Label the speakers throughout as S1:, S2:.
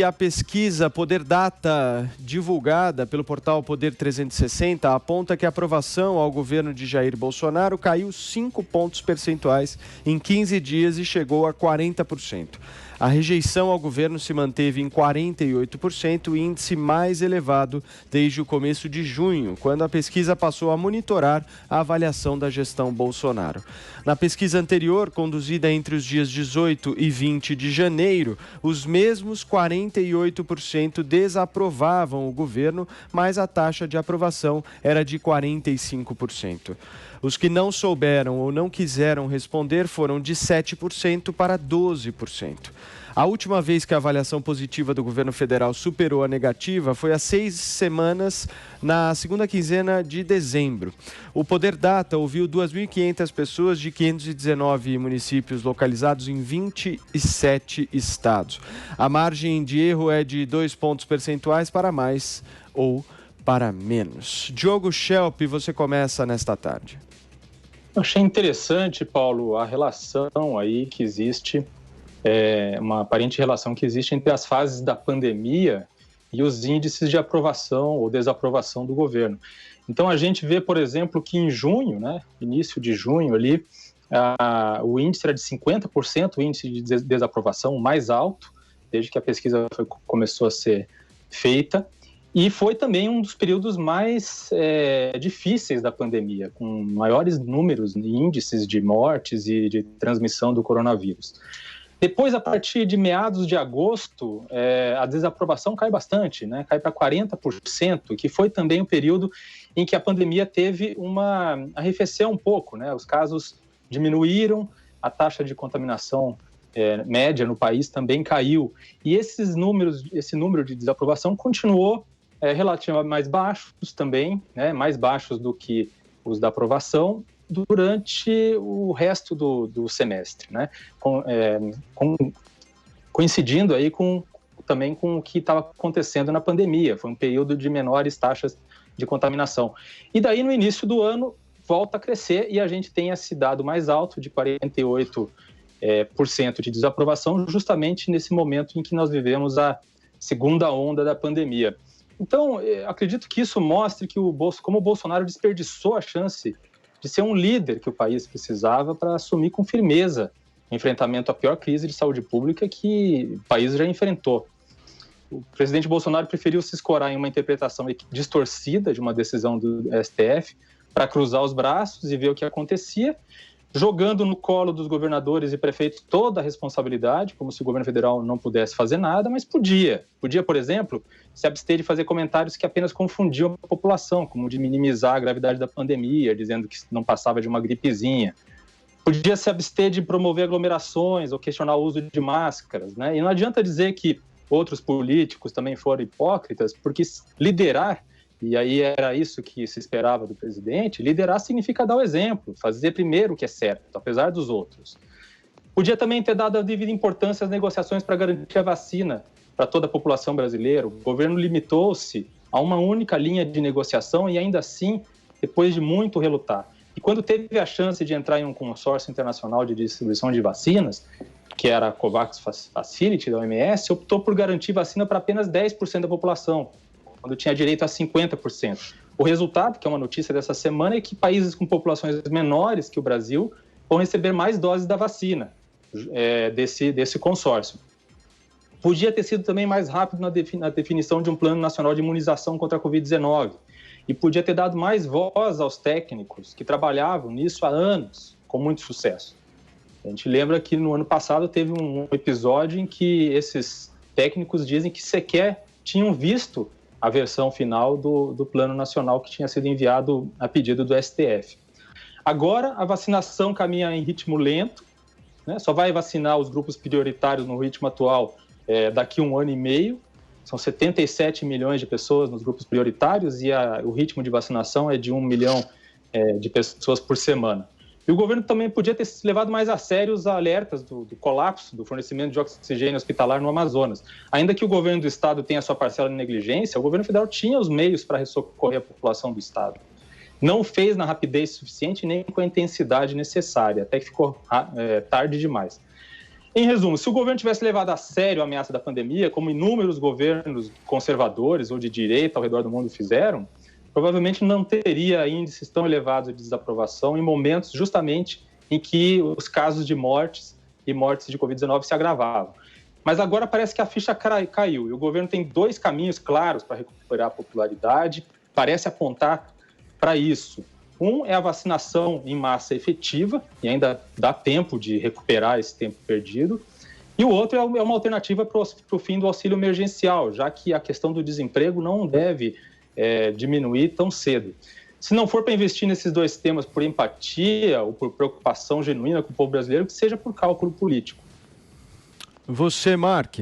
S1: a pesquisa Poder Data, divulgada pelo portal Poder 360, aponta que a aprovação ao governo de Jair Bolsonaro caiu 5 pontos percentuais em 15 dias e chegou a 40%. A rejeição ao governo se manteve em 48%, o índice mais elevado desde o começo de junho, quando a pesquisa passou a monitorar a avaliação da gestão Bolsonaro. Na pesquisa anterior, conduzida entre os dias 18 e 20 de janeiro, os mesmos 48% desaprovavam o governo, mas a taxa de aprovação era de 45%. Os que não souberam ou não quiseram responder foram de 7% para 12%. A última vez que a avaliação positiva do governo federal superou a negativa foi há 6 semanas, na segunda quinzena de dezembro. O Poder Data ouviu 2.500 pessoas de 519 municípios localizados em 27 estados. A margem de erro é de 2 pontos percentuais para mais ou para menos. Diogo Schelp, você começa nesta tarde.
S2: Eu achei interessante, Paulo, a relação aí que existe, uma aparente relação que existe entre as fases da pandemia e os índices de aprovação ou desaprovação do governo. Então a gente vê, por exemplo, que em junho, início de junho ali, o índice era de 50%, o índice de desaprovação mais alto, desde que a pesquisa começou a ser feita. E foi também um dos períodos mais difíceis da pandemia, com maiores números, índices de mortes e de transmissão do coronavírus. Depois, a partir de meados de agosto, a desaprovação cai bastante, cai para 40%, que foi também o período em que a pandemia teve arrefeceu um pouco, Os casos diminuíram, a taxa de contaminação média no país também caiu. E esse número de desaprovação continuou relativamente mais baixos também, mais baixos do que os da aprovação, durante o resto do semestre, coincidindo aí também com o que estava acontecendo na pandemia. Foi um período de menores taxas de contaminação. E daí, no início do ano, volta a crescer e a gente tem esse dado mais alto de 48% de desaprovação, justamente nesse momento em que nós vivemos a segunda onda da pandemia. Então, acredito que isso mostre que como o Bolsonaro desperdiçou a chance de ser um líder que o país precisava para assumir com firmeza o enfrentamento à pior crise de saúde pública que o país já enfrentou. O presidente Bolsonaro preferiu se escorar em uma interpretação distorcida de uma decisão do STF para cruzar os braços e ver o que acontecia, jogando no colo dos governadores e prefeitos toda a responsabilidade, como se o governo federal não pudesse fazer nada, mas podia, por exemplo, se abster de fazer comentários que apenas confundiam a população, como de minimizar a gravidade da pandemia, dizendo que não passava de uma gripezinha. Podia se abster de promover aglomerações ou questionar o uso de máscaras, E não adianta dizer que outros políticos também foram hipócritas, porque liderar, e aí era isso que se esperava do presidente, liderar significa dar o exemplo, fazer primeiro o que é certo, apesar dos outros. Podia também ter dado a devida importância às negociações para garantir a vacina para toda a população brasileira. O governo limitou-se a uma única linha de negociação e ainda assim, depois de muito relutar. E quando teve a chance de entrar em um consórcio internacional de distribuição de vacinas, que era a COVAX Facility da OMS, optou por garantir vacina para apenas 10% da população, quando tinha direito a 50%. O resultado, que é uma notícia dessa semana, é que países com populações menores que o Brasil vão receber mais doses da vacina desse consórcio. Podia ter sido também mais rápido na definição de um plano nacional de imunização contra a Covid-19 e podia ter dado mais voz aos técnicos que trabalhavam nisso há anos, com muito sucesso. A gente lembra que no ano passado teve um episódio em que esses técnicos dizem que sequer tinham visto a versão final do Plano Nacional que tinha sido enviado a pedido do STF. Agora, a vacinação caminha em ritmo lento, só vai vacinar os grupos prioritários no ritmo atual daqui a 1 ano e meio. São 77 milhões de pessoas nos grupos prioritários e o ritmo de vacinação é de 1 milhão de pessoas por semana. E o governo também podia ter levado mais a sério os alertas do colapso do fornecimento de oxigênio hospitalar no Amazonas. Ainda que o governo do estado tenha sua parcela de negligência, o governo federal tinha os meios para socorrer a população do estado. Não fez na rapidez suficiente nem com a intensidade necessária, até que ficou tarde demais. Em resumo, se o governo tivesse levado a sério a ameaça da pandemia, como inúmeros governos conservadores ou de direita ao redor do mundo fizeram, provavelmente não teria índices tão elevados de desaprovação em momentos justamente em que os casos de mortes e mortes de Covid-19 se agravavam. Mas agora parece que a ficha caiu e o governo tem 2 caminhos claros para recuperar a popularidade, parece apontar para isso. Um é a vacinação em massa efetiva, e ainda dá tempo de recuperar esse tempo perdido. E o outro é uma alternativa para o fim do auxílio emergencial, já que a questão do desemprego não deve diminuir tão cedo. Se não for para investir nesses 2 temas por empatia ou por preocupação genuína com o povo brasileiro, que seja por cálculo político.
S1: Você, Mark?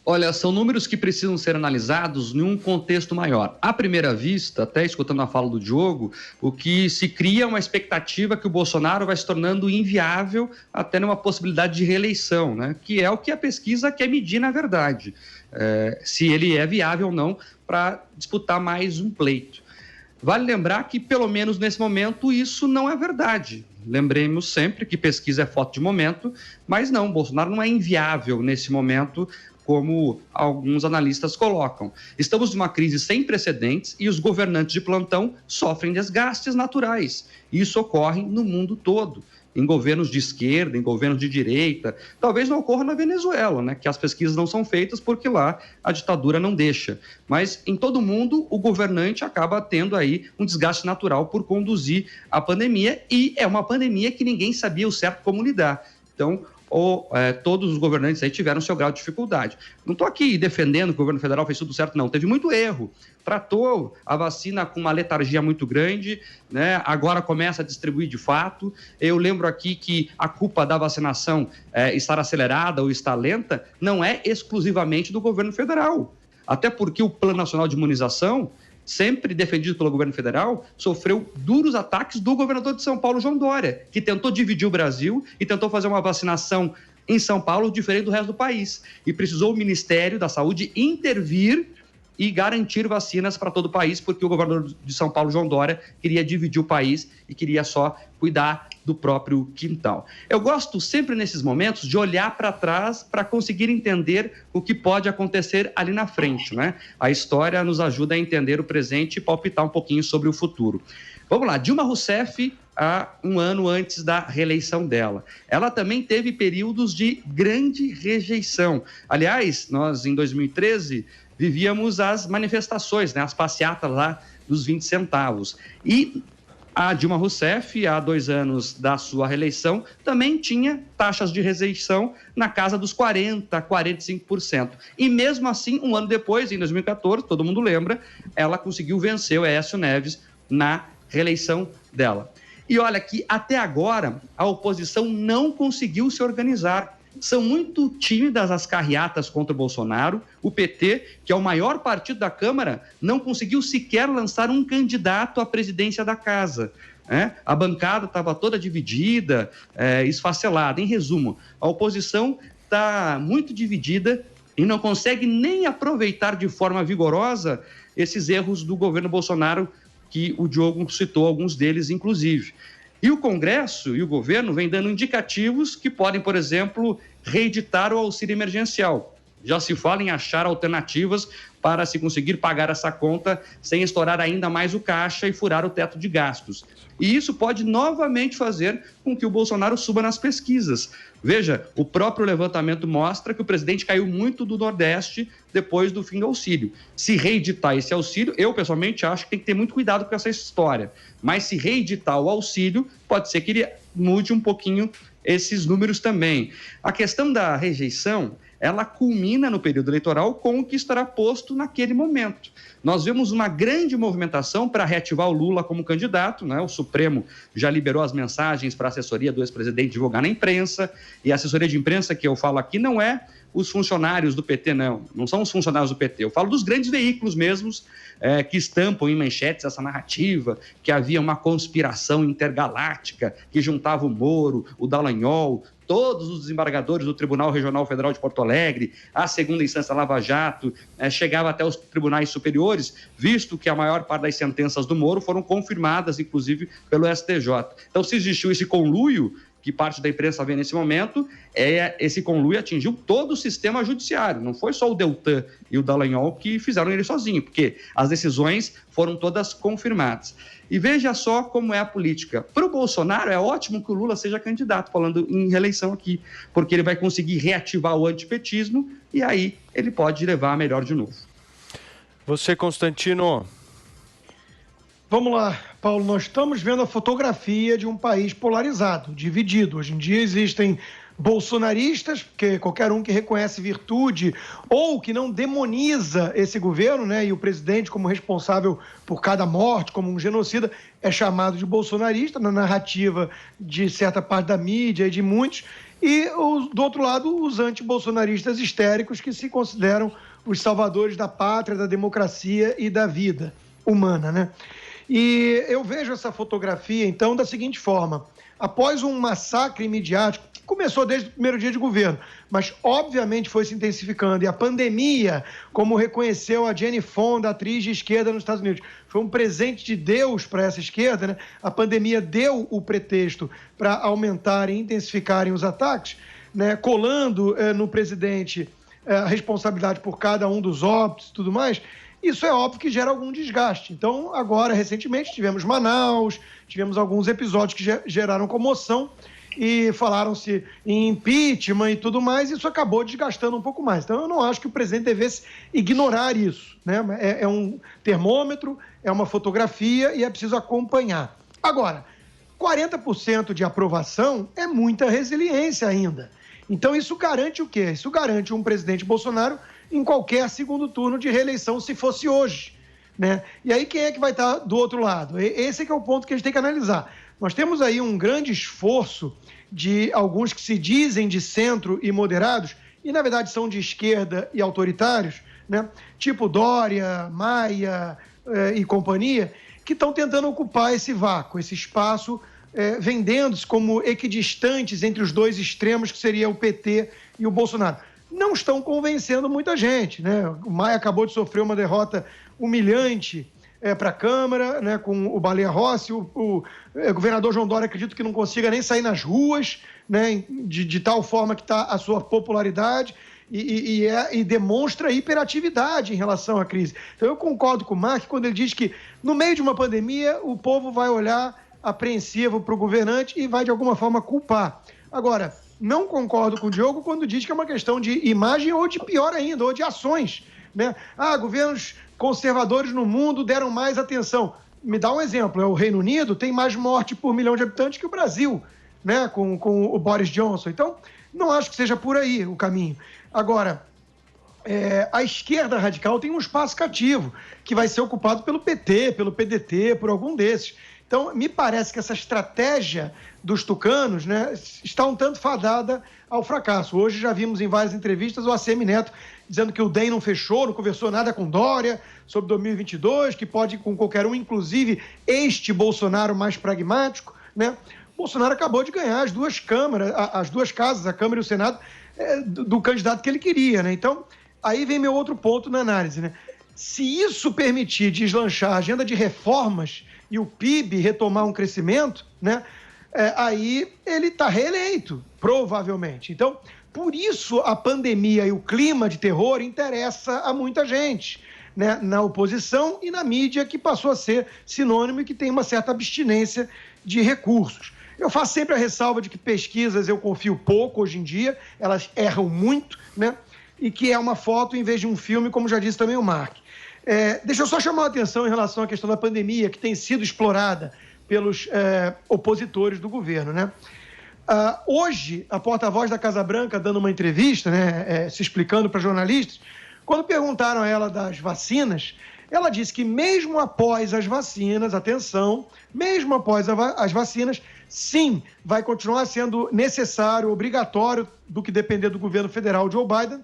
S3: Olha, são números que precisam ser analisados em um contexto maior. À primeira vista, até escutando a fala do Diogo, o que se cria é uma expectativa que o Bolsonaro vai se tornando inviável até numa possibilidade de reeleição, né? Que é o que a pesquisa quer medir na verdade, se ele é viável ou não para disputar mais um pleito. Vale lembrar que, pelo menos nesse momento, isso não é verdade. Lembremos sempre que pesquisa é foto de momento, mas não, Bolsonaro não é inviável nesse momento, como alguns analistas colocam. Estamos numa crise sem precedentes e os governantes de plantão sofrem desgastes naturais. Isso ocorre no mundo todo, em governos de esquerda, em governos de direita. Talvez não ocorra na Venezuela, né, que as pesquisas não são feitas porque lá a ditadura não deixa. Mas em todo mundo o governante acaba tendo aí um desgaste natural por conduzir a pandemia, e é uma pandemia que ninguém sabia o certo como lidar. Então, todos os governantes aí tiveram seu grau de dificuldade. Não estou aqui defendendo que o governo federal fez tudo certo, não. Teve muito erro. Tratou a vacina com uma letargia muito grande, né? Agora começa a distribuir de fato. Eu lembro aqui que a culpa da vacinação estar acelerada ou estar lenta não é exclusivamente do governo federal. Até porque o Plano Nacional de Imunização, sempre defendido pelo governo federal, sofreu duros ataques do governador de São Paulo, João Dória, que tentou dividir o Brasil e tentou fazer uma vacinação em São Paulo diferente do resto do país. E precisou o Ministério da Saúde intervir e garantir vacinas para todo o país, porque o governador de São Paulo, João Dória, queria dividir o país e queria só cuidar do próprio quintal. Eu gosto sempre nesses momentos de olhar para trás para conseguir entender o que pode acontecer ali na frente, né? A história nos ajuda a entender o presente e palpitar um pouquinho sobre o futuro. Vamos lá, Dilma Rousseff, há um ano antes da reeleição dela. Ela também teve períodos de grande rejeição. Aliás, nós em 2013 vivíamos as manifestações, né, as passeatas lá dos 20 centavos. E a Dilma Rousseff, há 2 anos da sua reeleição, também tinha taxas de rejeição na casa dos 40%, 45%. E mesmo assim, um ano depois, em 2014, todo mundo lembra, ela conseguiu vencer o Aécio Neves na reeleição dela. E olha que até agora a oposição não conseguiu se organizar. São muito tímidas as carreatas contra o Bolsonaro. O PT, que é o maior partido da Câmara, não conseguiu sequer lançar um candidato à presidência da casa. A bancada estava toda dividida, esfacelada. Em resumo, a oposição está muito dividida e não consegue nem aproveitar de forma vigorosa esses erros do governo Bolsonaro, que o Diogo citou alguns deles, inclusive. E o Congresso e o governo vêm dando indicativos que podem, por exemplo, reeditar o auxílio emergencial. Já se fala em achar alternativas para se conseguir pagar essa conta sem estourar ainda mais o caixa e furar o teto de gastos. E isso pode novamente fazer com que o Bolsonaro suba nas pesquisas. Veja, o próprio levantamento mostra que o presidente caiu muito do Nordeste depois do fim do auxílio. Se reeditar esse auxílio, eu pessoalmente acho que tem que ter muito cuidado com essa história. Mas se reeditar o auxílio, pode ser que ele mude um pouquinho esses números também. A questão da rejeição, ela culmina no período eleitoral com o que estará posto naquele momento. Nós vemos uma grande movimentação para reativar o Lula como candidato, né? O Supremo já liberou as mensagens para a assessoria do ex-presidente divulgar na imprensa, e a assessoria de imprensa que eu falo aqui não é os funcionários do PT, não são os funcionários do PT, eu falo dos grandes veículos mesmos que estampam em manchetes essa narrativa, que havia uma conspiração intergaláctica que juntava o Moro, o Dallagnol, todos os desembargadores do Tribunal Regional Federal de Porto Alegre, a segunda instância Lava Jato, chegava até os tribunais superiores, visto que a maior parte das sentenças do Moro foram confirmadas, inclusive, pelo STJ. Então, se existiu esse conluio, que parte da imprensa vê nesse momento, esse conluio atingiu todo o sistema judiciário. Não foi só o Deltan e o Dallagnol que fizeram ele sozinho, porque as decisões foram todas confirmadas. E veja só como é a política. Para o Bolsonaro, é ótimo que o Lula seja candidato, falando em reeleição aqui, porque ele vai conseguir reativar o antipetismo e aí ele pode levar a melhor de novo.
S1: Você, Constantino.
S4: Vamos lá, Paulo, nós estamos vendo a fotografia de um país polarizado, dividido. Hoje em dia existem bolsonaristas, porque qualquer um que reconhece virtude ou que não demoniza esse governo, né, e o presidente como responsável por cada morte, como um genocida, é chamado de bolsonarista na narrativa de certa parte da mídia e de muitos. E, do outro lado, os antibolsonaristas histéricos que se consideram os salvadores da pátria, da democracia e da vida humana, né? E eu vejo essa fotografia, então, da seguinte forma. Após um massacre midiático, que começou desde o primeiro dia de governo, mas obviamente foi se intensificando, e a pandemia, como reconheceu a Jane Fonda, atriz de esquerda nos Estados Unidos, foi um presente de Deus para essa esquerda, né? A pandemia deu o pretexto para aumentarem e intensificarem os ataques, né? Colando no presidente a responsabilidade por cada um dos óbitos e tudo mais. Isso é óbvio que gera algum desgaste. Então, agora, recentemente, tivemos Manaus, tivemos alguns episódios que geraram comoção e falaram-se em impeachment e tudo mais, e isso acabou desgastando um pouco mais. Então, eu não acho que o presidente devesse ignorar isso, né? É um termômetro, é uma fotografia e é preciso acompanhar. Agora, 40% de aprovação é muita resiliência ainda. Então, isso garante o quê? Isso garante um presidente Bolsonaro em qualquer segundo turno de reeleição, se fosse hoje, né? E aí quem é que vai estar do outro lado? Esse é que é o ponto que a gente tem que analisar. Nós temos aí um grande esforço de alguns que se dizem de centro e moderados, e na verdade são de esquerda e autoritários, né? Tipo Dória, Maia e companhia, que estão tentando ocupar esse vácuo, esse espaço, vendendo-se como equidistantes entre os dois extremos, que seria o PT e o Bolsonaro. Não estão convencendo muita gente, né? O Maia acabou de sofrer uma derrota humilhante para a Câmara, né, com o Baleia Rossi, o governador João Dória, acredito que não consiga nem sair nas ruas, né, de tal forma que está a sua popularidade e demonstra hiperatividade em relação à crise. Então eu concordo com o Mark quando ele diz que no meio de uma pandemia o povo vai olhar apreensivo para o governante e vai de alguma forma culpar. Agora, não concordo com o Diogo quando diz que é uma questão de imagem ou de pior ainda, ou de ações, né? Governos conservadores no mundo deram mais atenção. Me dá um exemplo, o Reino Unido tem mais morte por milhão de habitantes que o Brasil, né? Com o Boris Johnson. Então, não acho que seja por aí o caminho. Agora, a esquerda radical tem um espaço cativo, que vai ser ocupado pelo PT, pelo PDT, por algum desses. Então, me parece que essa estratégia dos tucanos, né, está um tanto fadada ao fracasso. Hoje já vimos em várias entrevistas o ACM Neto dizendo que o DEM não fechou, não conversou nada com Dória sobre 2022, que pode ir com qualquer um, inclusive este Bolsonaro mais pragmático, né? Bolsonaro acabou de ganhar as duas câmaras, as duas casas, a Câmara e o Senado, do candidato que ele queria, né? Então, aí vem meu outro ponto na análise, né? Se isso permitir deslanchar a agenda de reformas e o PIB retomar um crescimento, né? Aí ele está reeleito, provavelmente. Então, por isso a pandemia e o clima de terror interessa a muita gente, né? Na oposição e na mídia, que passou a ser sinônimo e que tem uma certa abstinência de recursos. Eu faço sempre a ressalva de que pesquisas eu confio pouco hoje em dia, elas erram muito, né? E que é uma foto em vez de um filme, como já disse também o Mark. Deixa eu só chamar a atenção em relação à questão da pandemia, que tem sido explorada pelos opositores do governo, né? Hoje, a porta-voz da Casa Branca, dando uma entrevista, né, se explicando para jornalistas, quando perguntaram a ela das vacinas, ela disse que mesmo após as vacinas, atenção, mesmo após as vacinas, sim, vai continuar sendo necessário, obrigatório, do que depender do governo federal Joe Biden,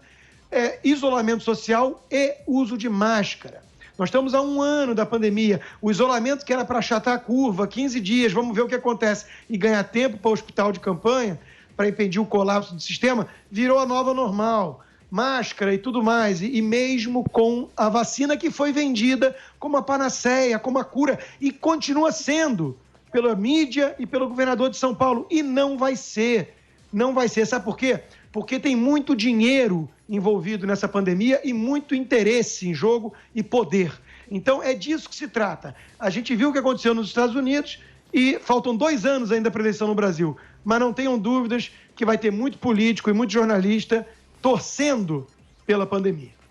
S4: isolamento social e uso de máscara. Nós estamos há 1 ano da pandemia. O isolamento que era para achatar a curva, 15 dias, vamos ver o que acontece, e ganhar tempo para o hospital de campanha, para impedir o colapso do sistema, virou a nova normal. Máscara e tudo mais, e mesmo com a vacina que foi vendida como a panaceia, como a cura, e continua sendo pela mídia e pelo governador de São Paulo. E não vai ser. Não vai ser. Sabe por quê? Porque tem muito dinheiro envolvido nessa pandemia e muito interesse em jogo e poder. Então, é disso que se trata. A gente viu o que aconteceu nos Estados Unidos e faltam 2 anos ainda para a eleição no Brasil. Mas não tenham dúvidas que vai ter muito político e muito jornalista torcendo pela pandemia.